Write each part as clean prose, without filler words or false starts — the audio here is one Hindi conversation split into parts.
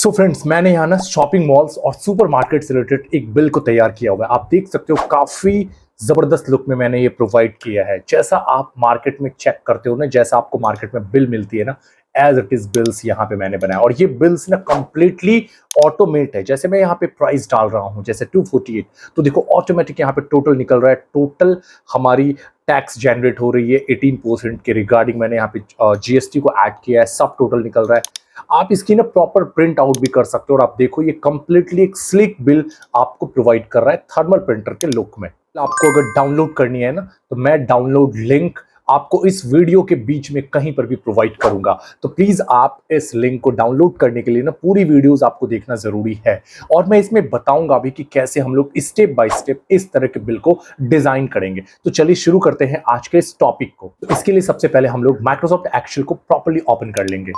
सो फ्रेंड्स, मैंने यहाँ ना शॉपिंग मॉल्स और सुपरमार्केट से रिलेटेड एक बिल को तैयार किया हुआ है। आप देख सकते हो काफी जबरदस्त लुक में मैंने ये प्रोवाइड किया है। जैसा आप मार्केट में चेक करते हो ना, जैसा आपको मार्केट में बिल मिलती है ना, एज इट इज बिल्स यहाँ पे मैंने बनाया। और ये बिल्स ना कंप्लीटली ऑटोमेट है। जैसे मैं यहाँ पे प्राइस डाल रहा हूँ, जैसे 248, तो देखो ऑटोमेटिक यहाँ पे टोटल निकल रहा है। टोटल हमारी टैक्स जनरेट हो रही है 18% के रिगार्डिंग। मैंने यहाँ पे जीएसटी को ऐड किया है, सब टोटल निकल रहा है। आप इसकी ना प्रॉपर प्रिंट आउट भी कर सकते हो। और आप देखो ये कंप्लीटली एक स्लिक बिल आपको प्रोवाइड कर रहा है थर्मल प्रिंटर के लुक में। आपको अगर डाउनलोड करनी है ना, तो मैं डाउनलोड लिंक आपको इस वीडियो के बीच में कहीं पर भी प्रोवाइड करूंगा। तो प्लीज आप इस लिंक को डाउनलोड करने के लिए ना पूरी वीडियोस आपको देखना जरूरी है। और मैं इसमें बताऊंगा भी कि कैसे हम लोग स्टेप बाय स्टेप इस तरह के बिल को डिजाइन करेंगे। तो चलिए शुरू करते हैं आज के इस टॉपिक को। तो इसके लिए सबसे पहले हम लोग माइक्रोसॉफ्ट एक्सेल को प्रॉपर्ली ओपन कर लेंगे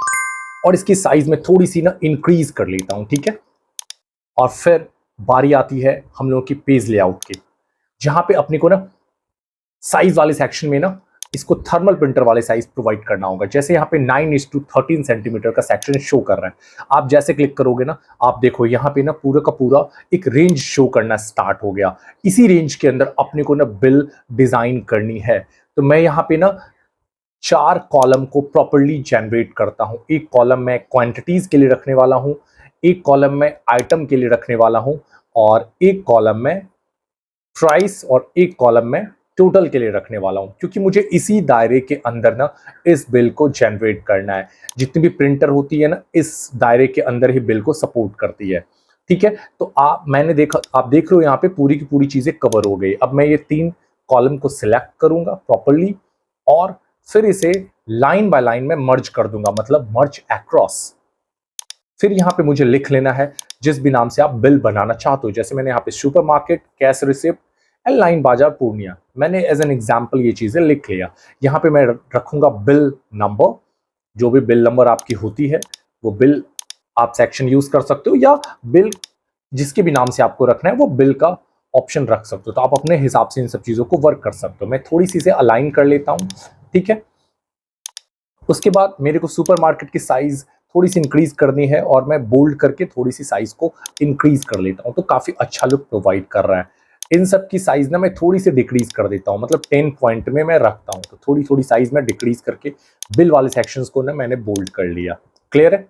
और इसकी साइज में थोड़ी सी ना इंक्रीज कर लेता हूं, ठीक है। और फिर बारी आती है हम लोगों की पेज लेआउट की, जहां पे अपने को ना साइज वाले सेक्शन में ना इसको थर्मल प्रिंटर वाले साइज प्रोवाइड करना होगा। जैसे यहाँ पे 9:13 सेंटीमीटर का सेक्शन शो कर रहा है। आप जैसे क्लिक करोगे ना, आप देखो यहाँ पे ना पूरा का पूरा एक रेंज शो करना स्टार्ट हो गया। इसी रेंज के अंदर अपने को ना बिल डिजाइन करनी है। तो मैं यहाँ पे ना 4 कॉलम को प्रॉपर्ली जनरेट करता हूं। एक कॉलम मैं क्वांटिटीज के लिए रखने वाला हूं, एक कॉलम मैं आइटम के लिए रखने वाला हूं, और एक कॉलम मैं प्राइस और एक कॉलम में टोटल के लिए रखने वाला हूं। क्योंकि मुझे इसी दायरे के अंदर ना इस बिल को जनरेट करना है। जितनी भी प्रिंटर होती है ना, इस दायरे के अंदर ही बिल को सपोर्ट करती है, ठीक है। तो आप देख रहे हो यहाँ पे पूरी की पूरी चीजें कवर हो गई। अब मैं ये 3 कॉलम को सिलेक्ट करूंगा प्रॉपर्ली और फिर इसे लाइन बाय लाइन में मर्ज कर दूंगा, मतलब मर्ज अक्रॉस। फिर यहाँ पे मुझे लिख लेना है जिस भी नाम से आप बिल बनाना चाहते हो। जैसे मैंने यहाँ पे supermarket, cash receipt and line बाजार पूर्णिया, मैंने एज एन एग्जाम्पल ये चीजें लिख लिया। यहाँ पे मैं रखूंगा बिल नंबर। जो भी बिल नंबर आपकी होती है वो बिल आप सेक्शन यूज कर सकते हो, या बिल जिसके भी नाम से आपको रखना है वो बिल का ऑप्शन रख सकते हो। तो आप अपने हिसाब से इन सब चीजों को वर्क कर सकते हो। मैं थोड़ी सी इसे अलाइन कर लेता हूँ, ठीक है। उसके बाद मेरे को सुपरमार्केट की साइज थोड़ी सी इंक्रीज करनी है और मैं बोल्ड करके थोड़ी सी साइज को इंक्रीज कर लेता हूं। तो काफी अच्छा लुक प्रोवाइड कर रहा है। इन सब की साइज ना मैं थोड़ी सी डिक्रीज कर देता हूं, मतलब 10 पॉइंट में मैं रखता हूं। तो थोड़ी थोड़ी साइज में डिक्रीज करके बिल वाले सेक्शंस को ना मैंने बोल्ड कर लिया। क्लियर है।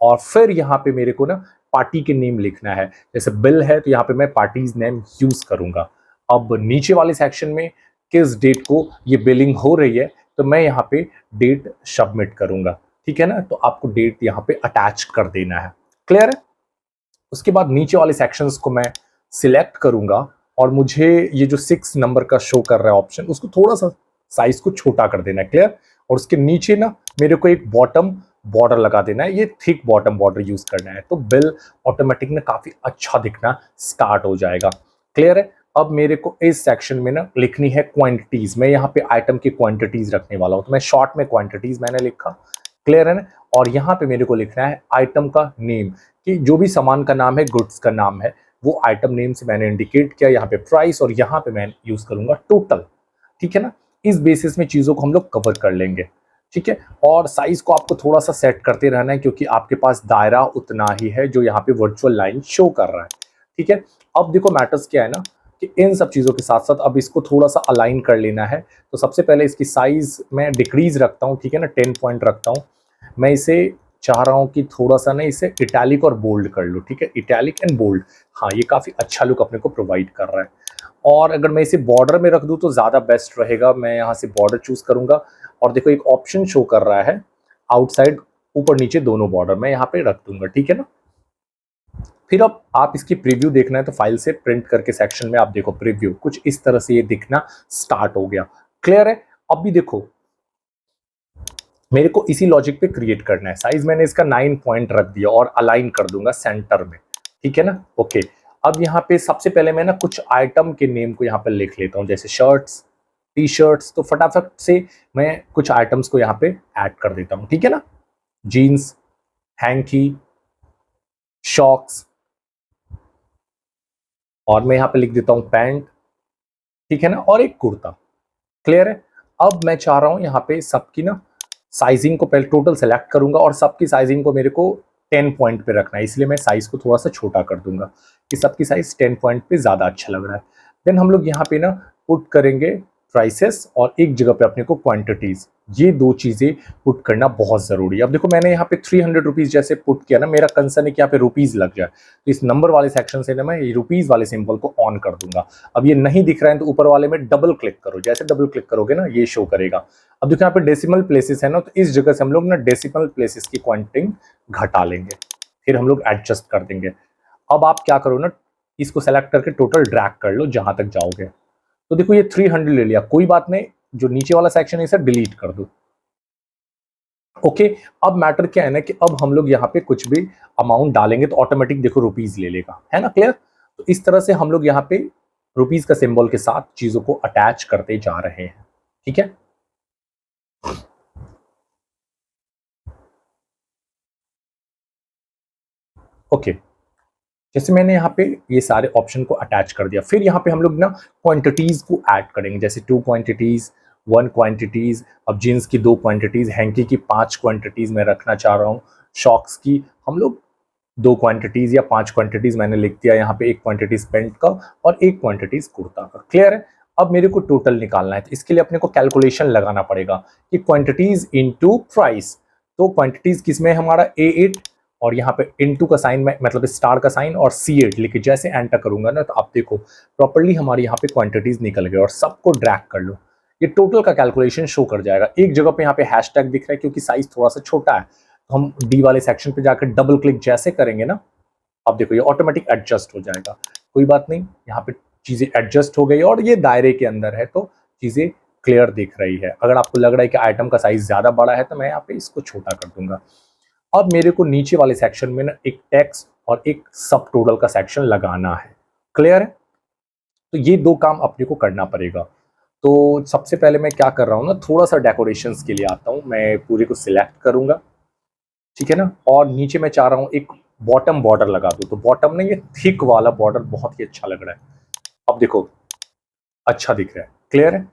और फिर यहाँ पे मेरे को ना पार्टी के नेम लिखना है। जैसे बिल है तो यहाँ पे मैं पार्टीज नेम यूज करूंगा। अब नीचे वाले सेक्शन में किस डेट को ये बिलिंग हो रही है, तो मैं यहाँ पे डेट सबमिट करूंगा, ठीक है ना। तो आपको डेट यहाँ पे अटैच कर देना है। क्लियर है। उसके बाद नीचे वाले सेक्शंस को मैं सिलेक्ट करूंगा और मुझे ये जो 6 नंबर का शो कर रहा है ऑप्शन, उसको थोड़ा सा साइज को छोटा कर देना है। क्लियर। और उसके नीचे ना मेरे को एक बॉटम बॉर्डर लगा देना है। ये थिक बॉटम बॉर्डर यूज करना है, तो बिल ऑटोमेटिक ना काफी अच्छा दिखना स्टार्ट हो जाएगा। क्लियर है। अब मेरे को इस सेक्शन में ना लिखनी है क्वांटिटीज। मैं यहाँ पे आइटम की क्वांटिटीज रखने वाला हूँ, तो मैं शॉर्ट में क्वांटिटीज मैंने लिखा। क्लियर है ना। और यहाँ पे मेरे को लिखना है आइटम का नेम, कि जो भी सामान का नाम है, गुड्स का नाम है, वो आइटम नेम से मैंने इंडिकेट किया। यहाँ पे प्राइस और यहाँ पे मैं यूज करूंगा टोटल, ठीक है ना। इस बेसिस में चीजों को हम लोग कवर कर लेंगे, ठीक है। और साइज को आपको थोड़ा सा सेट करते रहना है, क्योंकि आपके पास दायरा उतना ही है जो यहाँ पे वर्चुअल लाइन शो कर रहा है, ठीक है। अब देखो मैटर्स क्या है ना, कि इन सब चीजों के साथ साथ अब इसको थोड़ा सा अलाइन कर लेना है। तो सबसे पहले इसकी साइज मैं डिक्रीज रखता हूँ, ठीक है ना, 10 पॉइंट रखता हूँ। मैं इसे चाह रहा हूँ कि थोड़ा सा ना इसे इटैलिक और बोल्ड कर लो, ठीक है, इटैलिक एंड बोल्ड। हाँ, ये काफी अच्छा लुक अपने को प्रोवाइड कर रहा है। और अगर मैं इसे बॉर्डर में रख दूं तो ज्यादा बेस्ट रहेगा। मैं यहाँ से बॉर्डर चूज करूंगा और देखो एक ऑप्शन शो कर रहा है आउटसाइड, ऊपर नीचे दोनों बॉर्डर, मैं यहाँ पे रख दूंगा, ठीक है ना। फिर अब आप इसकी प्रीव्यू देखना है तो फाइल से प्रिंट करके सेक्शन में आप देखो प्रीव्यू कुछ इस तरह से ये दिखना स्टार्ट हो गया। क्लियर है। अब भी देखो मेरे को इसी लॉजिक पे क्रिएट करना है। साइज मैंने इसका 9 पॉइंट रख दिया और अलाइन कर दूंगा सेंटर में, ठीक है ना। ओके। अब यहाँ पे सबसे पहले मैं ना कुछ आइटम के नेम को यहाँ पे लिख लेता हूँ, जैसे शर्ट्स, टी शर्ट्स। तो फटाफट से मैं कुछ आइटम्स को यहाँ पे ऐड कर देता हूँ, ठीक है ना। जीन्स, हैंकी, शॉक्स, और मैं यहाँ पे लिख देता हूँ पैंट, ठीक है ना, और एक कुर्ता। क्लियर है। अब मैं चाह रहा हूँ यहाँ पे सबकी ना साइजिंग को पहले टोटल सेलेक्ट करूंगा और सबकी साइजिंग को मेरे को 10 पॉइंट पे रखना है, इसलिए मैं साइज को थोड़ा सा छोटा कर दूंगा कि सबकी साइज 10 पॉइंट पे ज़्यादा अच्छा लग रहा है। देन हम लोग यहाँ पे ना पुट करेंगे प्राइसेस और एक जगह पे अपने को क्वांटिटीज, ये दो चीज़ें पुट करना बहुत ज़रूरी है। अब देखो मैंने यहाँ पे 300 रुपीज़ जैसे पुट किया ना, मेरा कंसर्न है कि यहाँ पे रुपीज़ लग जाए, तो इस नंबर वाले सेक्शन से ना मैं ये रुपीज़ वाले सिंबल को ऑन कर दूंगा। अब ये नहीं दिख रहा है तो ऊपर वाले में डबल क्लिक करो, जैसे डबल क्लिक करोगे ना ये शो करेगा। अब देखो यहाँ पे डेसिमल प्लेसेस है ना, तो इस जगह से हम लोग ना डेसिमल प्लेसेस की क्वांटिटी घटा लेंगे, फिर हम लोग एडजस्ट कर देंगे। अब आप क्या करो ना, इसको सेलेक्ट करके टोटल ड्रैग कर लो जहां तक जाओगे। तो देखो ये 300 ले लिया, कोई बात नहीं, जो नीचे वाला सेक्शन है इसे डिलीट कर दो। ओके, अब मैटर क्या है ना कि अब हम लोग यहाँ पे कुछ भी अमाउंट डालेंगे तो ऑटोमेटिक देखो रुपीज ले लेगा, है ना, क्लियर। तो इस तरह से हम लोग यहाँ पे रुपीज का सिंबल के साथ चीजों को अटैच करते जा रहे हैं, ठीक है। ओके, जैसे मैंने यहाँ पे ये सारे ऑप्शन को अटैच कर दिया, फिर यहाँ पे हम लोग ना क्वांटिटीज को ऐड करेंगे, जैसे 2 क्वांटिटीज, 1 क्वांटिटीज, अब जीन्स की 2 क्वांटिटीज, हैंकी की 5 क्वांटिटीज मैं रखना चाह रहा हूँ, शॉक्स की हम लोग 2 क्वांटिटीज या 5 क्वांटिटीज मैंने लिख दिया यहाँ पे, 1 क्वांटिटीज पेंट का और 1 क्वांटिटीज कुर्ता का, क्लियर है। अब मेरे को टोटल निकालना है, तो इसके लिए अपने को कैलकुलेशन लगाना पड़ेगा कि क्वांटिटीज इंटू प्राइस। तो क्वांटिटीज किसमें हमारा A8 और यहाँ पे इनटू का साइन में मतलब स्टार का साइन और C8 लिखे जैसे एंटर करूंगा ना, तो आप देखो प्रॉपर्ली हमारी यहाँ पे क्वांटिटीज निकल गए और सबको ड्रैग कर लो, ये टोटल का कैलकुलेशन शो कर जाएगा। एक जगह पे यहाँ पे हैशटैग दिख रहा है क्योंकि साइज थोड़ा सा छोटा है, तो हम डी वाले सेक्शन पे जाकर डबल क्लिक जैसे करेंगे ना, अब देखो ये ऑटोमेटिक एडजस्ट हो जाएगा। कोई बात नहीं, यहाँ पे चीजें एडजस्ट हो गई और ये दायरे के अंदर है तो चीजें क्लियर दिख रही है। अगर आपको लग रहा है कि आइटम का साइज ज्यादा बड़ा है तो मैं यहाँ पे इसको छोटा कर दूंगा। अब मेरे को नीचे वाले सेक्शन में ना एक टेक्स्ट और एक सब टोटल का सेक्शन लगाना है, क्लियर है। तो ये दो काम अपने को करना पड़ेगा। तो सबसे पहले मैं क्या कर रहा हूँ ना, थोड़ा सा डेकोरेशंस के लिए आता हूँ, मैं पूरे को सिलेक्ट करूंगा, ठीक है ना, और नीचे मैं चाह रहा हूँ एक बॉटम बॉर्डर लगा दूँ। तो बॉटम में ये थिक वाला बॉर्डर बहुत ही अच्छा लग रहा है, अब देखो अच्छा दिख रहा है, क्लियर है।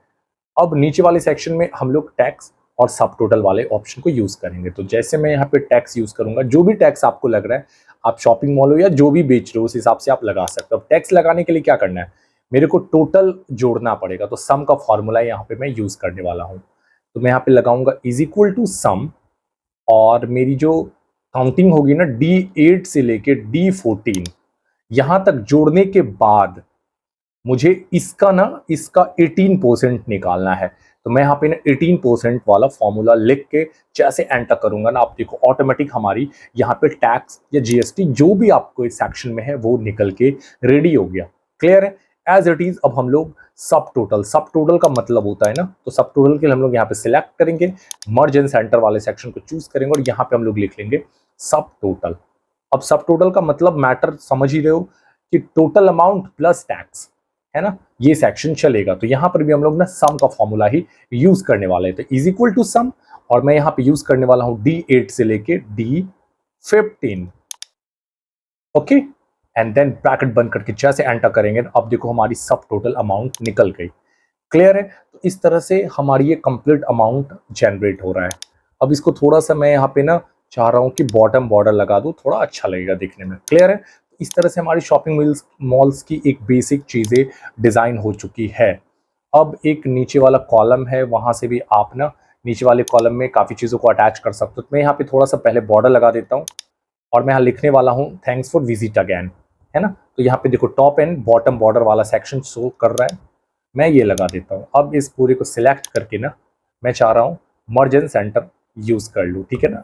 अब नीचे वाले सेक्शन में हम लोग टैक्स और सब टोटल वाले ऑप्शन को यूज करेंगे। तो जैसे मैं यहाँ पे टैक्स यूज करूंगा, जो भी टैक्स आपको लग रहा है, आप शॉपिंग मॉल हो या जो भी बेच रहे हो उस हिसाब से आप लगा सकते हो। अब टैक्स लगाने के लिए क्या करना है, मेरे को टोटल जोड़ना पड़ेगा, तो सम का फॉर्मूला यहाँ पे मैं यूज करने वाला हूँ। तो मैं यहाँ पे लगाऊंगा इज इक्वल टू सम, और मेरी जो काउंटिंग होगी ना D8 से लेके D14 यहां तक जोड़ने के बाद मुझे इसका 18% निकालना है। तो मैं यहाँ पे ना 18% वाला फॉर्मूला लिख के जैसे एंटर करूंगा ना, आप देखो ऑटोमेटिक हमारी यहाँ पे टैक्स या GST जो भी आपको इस सेक्शन में है वो निकल के रेडी हो गया, क्लियर है। एज इट इज अब हम लोग सब टोटल का मतलब होता है ना, तो सब टोटल के लिए हम लोग यहाँ पे सिलेक्ट करेंगे, मर्ज एंड सेंटर वाले सेक्शन को चूज करेंगे और यहाँ पे हम लोग लिख लेंगे सब टोटल। अब सब टोटल का मतलब मैटर समझ ही रहे हो कि टोटल अमाउंट प्लस टैक्स, है ना, ये सेक्शन चलेगा। तो यहां पर भी हम लोग ना सम का फॉर्मूला ही यूज करने वाले थे, इज इक्वल टू सम, और मैं यहां पे यूज करने वाला हूं D8 से लेके D15, okay. And then bracket बंद करके जैसे एंटर करेंगे, अब देखो हमारी सब टोटल अमाउंट निकल गई, क्लियर है। तो इस तरह से हमारी ये कंप्लीट अमाउंट जनरेट हो रहा है। अब इसको थोड़ा सा मैं यहाँ पे ना चाह रहा हूँ कि बॉटम बॉर्डर लगा दूँ, थोड़ा अच्छा लगेगा दिखने में, क्लियर है। इस तरह से हमारी शॉपिंग मॉल्स की एक बेसिक चीज़ें डिज़ाइन हो चुकी है। अब एक नीचे वाला कॉलम है, वहाँ से भी आप ना नीचे वाले कॉलम में काफ़ी चीज़ों को अटैच कर सकते हो। तो मैं यहाँ पे थोड़ा सा पहले बॉर्डर लगा देता हूँ और मैं यहाँ लिखने वाला हूँ थैंक्स फॉर विजिट अगैन, है ना। तो यहाँ पे देखो टॉप एंड बॉटम बॉर्डर वाला सेक्शन शो कर रहा है, मैं ये लगा देता हूँ। अब इस पूरे को सिलेक्ट करके ना मैं चाह रहा हूँ मर्ज एंड सेंटर यूज़ कर लूँ, ठीक है ना।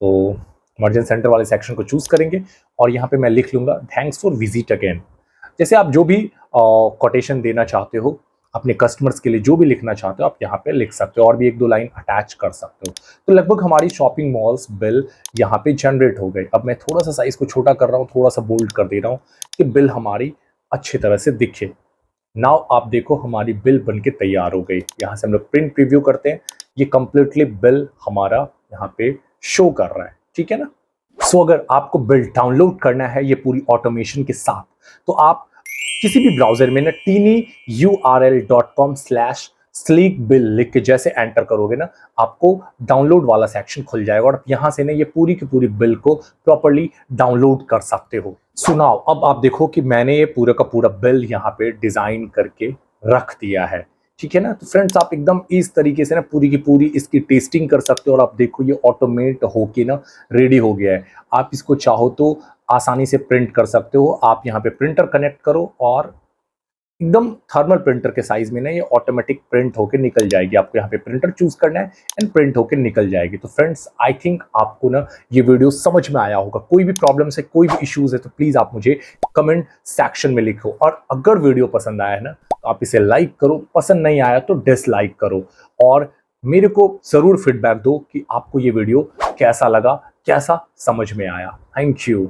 तो मर्ज एंड सेंटर वाले सेक्शन को चूज करेंगे और यहाँ पे मैं लिख लूंगा थैंक्स फॉर विजिट अगेन। जैसे आप जो भी कोटेशन देना चाहते हो अपने कस्टमर्स के लिए, जो भी लिखना चाहते हो आप यहाँ पे लिख सकते हो और भी एक दो लाइन अटैच कर सकते हो। तो लगभग हमारी शॉपिंग मॉल्स बिल यहाँ पे जनरेट हो गए। अब मैं थोड़ा सा साइज को छोटा कर रहा हूँ, थोड़ा सा बोल्ड कर दे रहा हूँ कि बिल हमारी अच्छी तरह से दिखे। नाउ आप देखो हमारी बिल बन के तैयार हो गई। यहाँ से हम लोग प्रिंट प्रीव्यू करते हैं, ये कंप्लीटली बिल हमारा यहाँ पे शो कर रहा है, ठीक है ना। सो अगर आपको बिल डाउनलोड करना है ये पूरी ऑटोमेशन के साथ, तो आप किसी भी ब्राउजर में ना tiny url.com/ स्लीक बिल लिख के जैसे एंटर करोगे ना, आपको डाउनलोड वाला सेक्शन खुल जाएगा और आप यहां से ना ये पूरी की पूरी बिल को प्रॉपर्ली डाउनलोड कर सकते हो। सुनाओ, अब आप देखो कि मैंने ये पूरा का पूरा बिल यहाँ पे डिजाइन करके रख दिया है, ठीक है ना। तो फ्रेंड्स, आप एकदम इस तरीके से ना पूरी की पूरी इसकी टेस्टिंग कर सकते हो और आप देखो ये ऑटोमेट होके ना रेडी हो गया है। आप इसको चाहो तो आसानी से प्रिंट कर सकते हो। आप यहाँ पे प्रिंटर कनेक्ट करो और एकदम थर्मल प्रिंटर के साइज में ना ये ऑटोमेटिक प्रिंट होके निकल जाएगी। आपको यहाँ पे प्रिंटर चूज करना है एंड प्रिंट होके निकल जाएगी। तो फ्रेंड्स, आई थिंक आपको ना ये वीडियो समझ में आया होगा। कोई भी प्रॉब्लम्स है, कोई भी इश्यूज है तो प्लीज आप मुझे कमेंट सेक्शन में लिखो। और अगर वीडियो पसंद आया है ना तो आप इसे लाइक करो, पसंद नहीं आया तो डिसलाइक करो और मेरे को जरूर फीडबैक दो कि आपको ये वीडियो कैसा लगा, कैसा समझ में आया। Thank you.